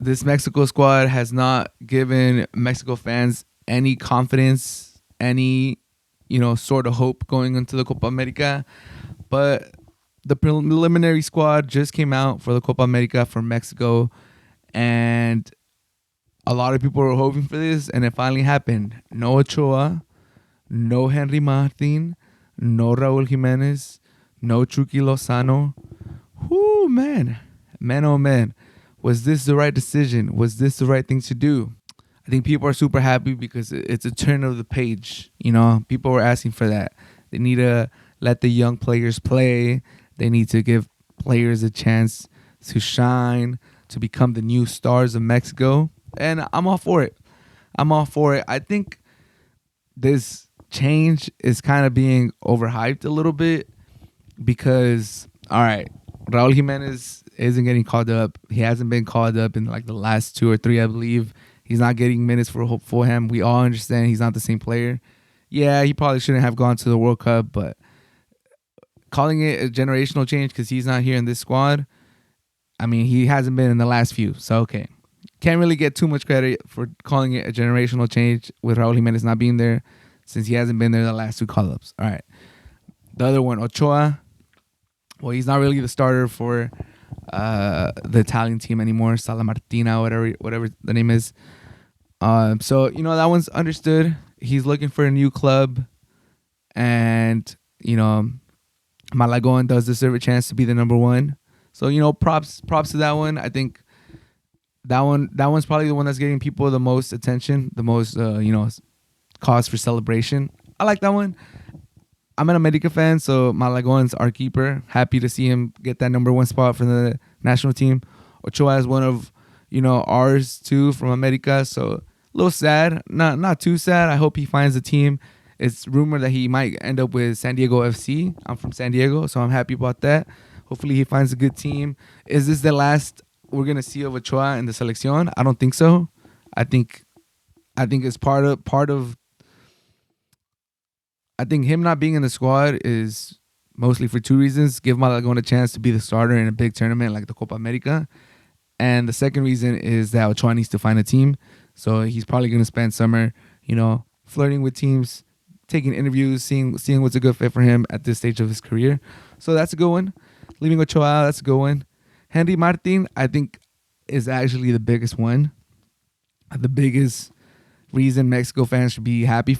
this Mexico squad has not given Mexico fans any confidence, any sort of hope going into the Copa America. But the preliminary squad just came out for the Copa America for Mexico, and a lot of people were hoping for this, and it finally happened. No Ochoa, no Henry Martin, no Raúl Jiménez, no Chucky Lozano. Whoo, man. Man, oh, man. Was this the right decision? Was this the right thing to do? I think people are super happy because it's a turn of the page. People were asking for that. They need to let the young players play. They need to give players a chance to shine, to become the new stars of Mexico. And I'm all for it. I think this change is kind of being overhyped a little bit because, all right, Raul Jimenez isn't getting called up. He hasn't been called up in like the last 2 or 3, I believe. He's not getting minutes for him. We all understand he's not the same player. Yeah, he probably shouldn't have gone to the World Cup, but calling it a generational change because he's not here in this squad, I mean, he hasn't been in the last few. So, okay. Can't really get too much credit for calling it a generational change with Raul Jimenez not being there since he hasn't been there the last 2 call-ups. All right. The other one, Ochoa. Well, he's not really the starter for the Italian team anymore. Sala Martina, whatever the name is. So, that one's understood. He's looking for a new club. And, Malagon does deserve a chance to be the number 1. So, props to that one. I think that one's probably the one that's getting people the most attention, the most, cause for celebration. I like that one. I'm an America fan, so Malagon's our keeper. Happy to see him get that number 1 spot for the national team. Ochoa is one of, ours too from America, so a little sad. Not too sad. I hope he finds a team. It's rumored that he might end up with San Diego FC. I'm from San Diego, so I'm happy about that. Hopefully he finds a good team. Is this the last we're gonna see of Ochoa in the selección? I don't think so. I think it's part of. I think him not being in the squad is mostly for 2 reasons. Give Malagon a chance to be the starter in a big tournament like the Copa America. And the second reason is that Ochoa needs to find a team. So he's probably going to spend summer, flirting with teams, taking interviews, seeing what's a good fit for him at this stage of his career. So that's a good one. Leaving Ochoa out, that's a good one. Henry Martin, I think, is actually the biggest one. The biggest reason Mexico fans should be happy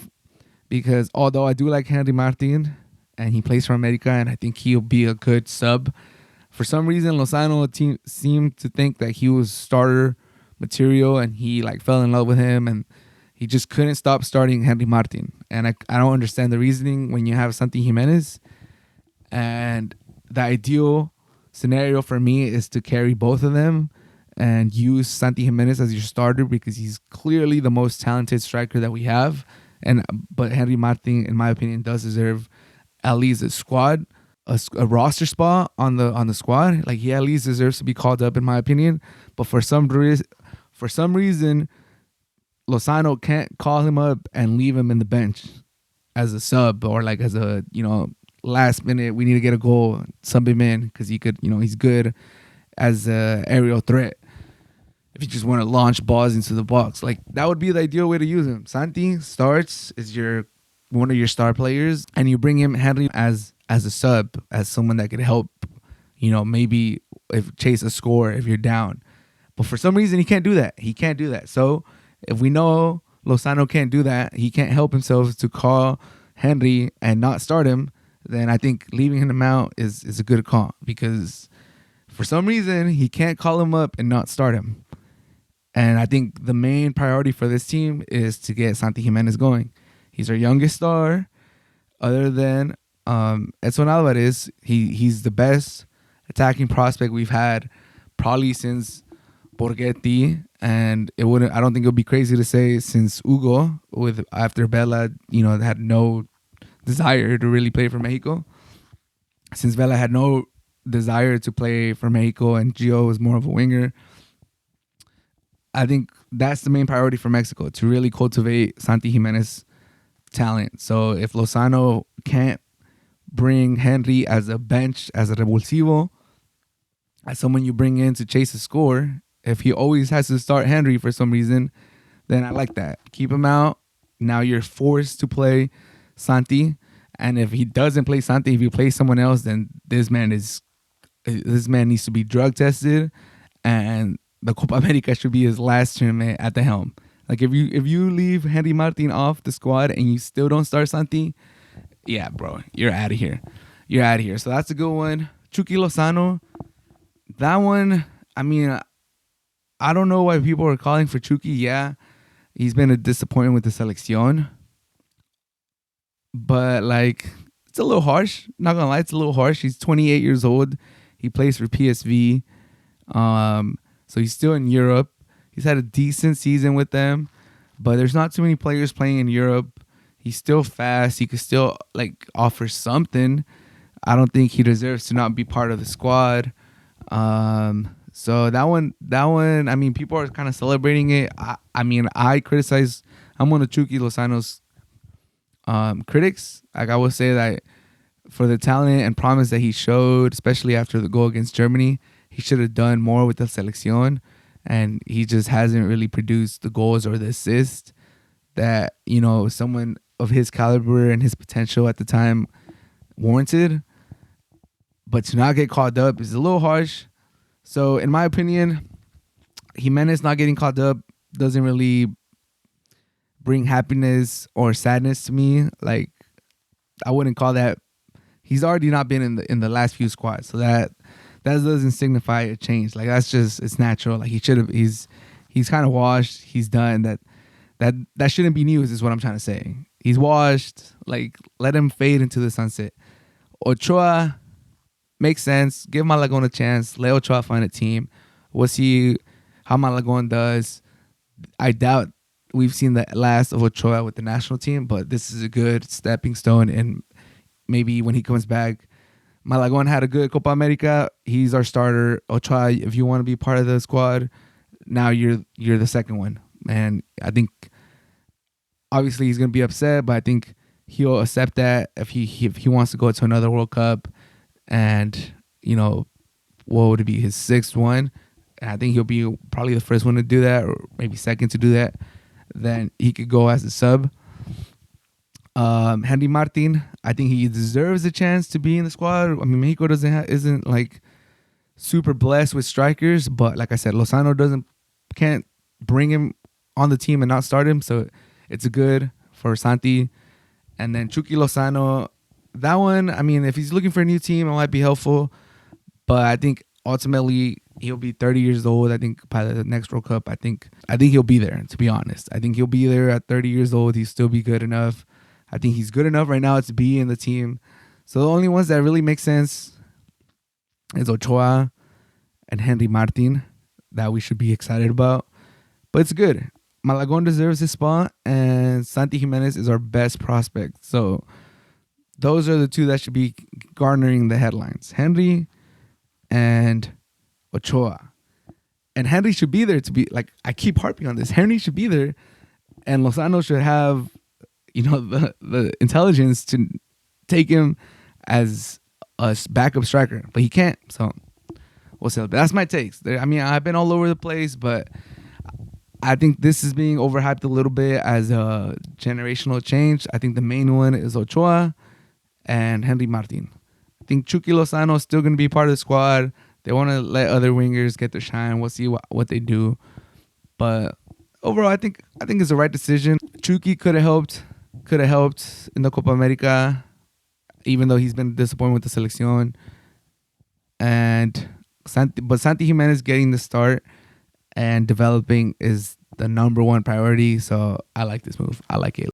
because although I do like Henry Martin and he plays for America and I think he'll be a good sub, for some reason Lozano team seemed to think that he was starter material and he fell in love with him and he just couldn't stop starting Henry Martin. And I don't understand the reasoning when you have Santi Jimenez. And the ideal scenario for me is to carry both of them and use Santi Jimenez as your starter because he's clearly the most talented striker that we have. But Henry Martin, in my opinion, does deserve at least a roster spot on the squad. He at least deserves to be called up, in my opinion. But for some reason, Lozano can't call him up and leave him in the bench as a sub or as a last minute we need to get a goal, sub him in because he could he's good as a aerial threat. If you just want to launch balls into the box, that would be the ideal way to use him. Santi starts is one of your star players, and you bring him Henry as a sub, as someone that could help, maybe if chase a score if you're down. But for some reason he can't do that. So if we know Lozano can't do that, he can't help himself to call Henry and not start him, then I think leaving him out is a good call because for some reason he can't call him up and not start him. And I think the main priority for this team is to get Santi Jimenez going. He's our youngest star. Other than Edson Alvarez, he's the best attacking prospect we've had probably since Borghetti. And I don't think it would be crazy to say since Hugo, after Vela, had no desire to really play for Mexico. Since Vela had no desire to play for Mexico and Gio was more of a winger, I think that's the main priority for Mexico, to really cultivate Santi Jimenez talent. So if Lozano can't bring Henry as a bench, as a revulsivo, as someone you bring in to chase a score, If he always has to start Henry for some reason, then I like that. Keep him out. Now you're forced to play Santi, and if he doesn't play Santi, if you play someone else, then this man needs to be drug tested, and the Copa America should be his last tournament at the helm. Like if you leave Henry Martin off the squad and you still don't start Santi, yeah, bro, you're out of here. You're out of here. So that's a good one. Chucky Lozano, that one. I mean, I don't know why people are calling for Chucky. Yeah, he's been a disappointment with the selección, but like it's a little harsh. Not gonna lie, it's a little harsh. He's 28 years old. He plays for PSV, so he's still in Europe. He's had a decent season with them, but there's not too many players playing in Europe. He's still fast. He could still like offer something. I don't think he deserves to not be part of the squad. So that one. I mean, people are kind of celebrating it. I mean, I criticize. I'm one of Chucky Lozano's critics. Like I will say that for the talent and promise that he showed, especially after the goal against Germany, he should have done more with the selección, and he just hasn't really produced the goals or the assists that someone of his caliber and his potential at the time warranted. But to not get called up is a little harsh. So in my opinion, Jimenez not getting called up doesn't really bring happiness or sadness to me. Like I wouldn't call that. He's already not been in the last few squads, so that doesn't signify a change. Like that's just, it's natural. Like he should have. He's kind of washed. He's done. That shouldn't be news, is what I'm trying to say. He's washed. Like let him fade into the sunset. Ochoa makes sense. Give Malagon a chance. Let Ochoa find a team. We'll see how Malagon does. I doubt we've seen the last of Ochoa with the national team, but this is a good stepping stone, and maybe when he comes back, Malagon had a good Copa America. He's our starter. Ochoa, if you want to be part of the squad, now you're the second one. And I think obviously he's gonna be upset, but I think he'll accept that if he wants to go to another World Cup, and what would it be, his sixth one? And I think he'll be probably the first one to do that, or maybe second to do that. Then he could go as a sub. Henry Martin, I think he deserves a chance to be in the squad. I mean, Mexico isn't like super blessed with strikers, but like I said, Lozano can't bring him on the team and not start him, so it's good for Santi. And then Chucky Lozano, that one, I mean, if he's looking for a new team, it might be helpful, but I think ultimately he'll be 30 years old. I think by the next World Cup, I think he'll be there, to be honest. I think he'll be there at 30 years old. He'll still be good enough. I think he's good enough right now to be in the team. So the only ones that really make sense is Ochoa and Henry Martin that we should be excited about. But it's good. Malagon deserves his spot, and Santi Jimenez is our best prospect. So those are the two that should be garnering the headlines. Henry and Ochoa. And Henry should be there to be, like, I keep harping on this. Henry should be there, and Lozano should have, the intelligence to take him as a backup striker. But he can't, so we'll see. But that's my takes. I mean, I've been all over the place, but I think this is being overhyped a little bit as a generational change. I think the main one is Ochoa and Henry Martin. I think Chucky Lozano is still going to be part of the squad. They want to let other wingers get their shine. We'll see what they do. But overall, I think it's the right decision. Chucky could have helped in the Copa America, even though he's been disappointed with the selección. But Santi Jimenez getting the start and developing is the number one priority. So I like this move. I like it.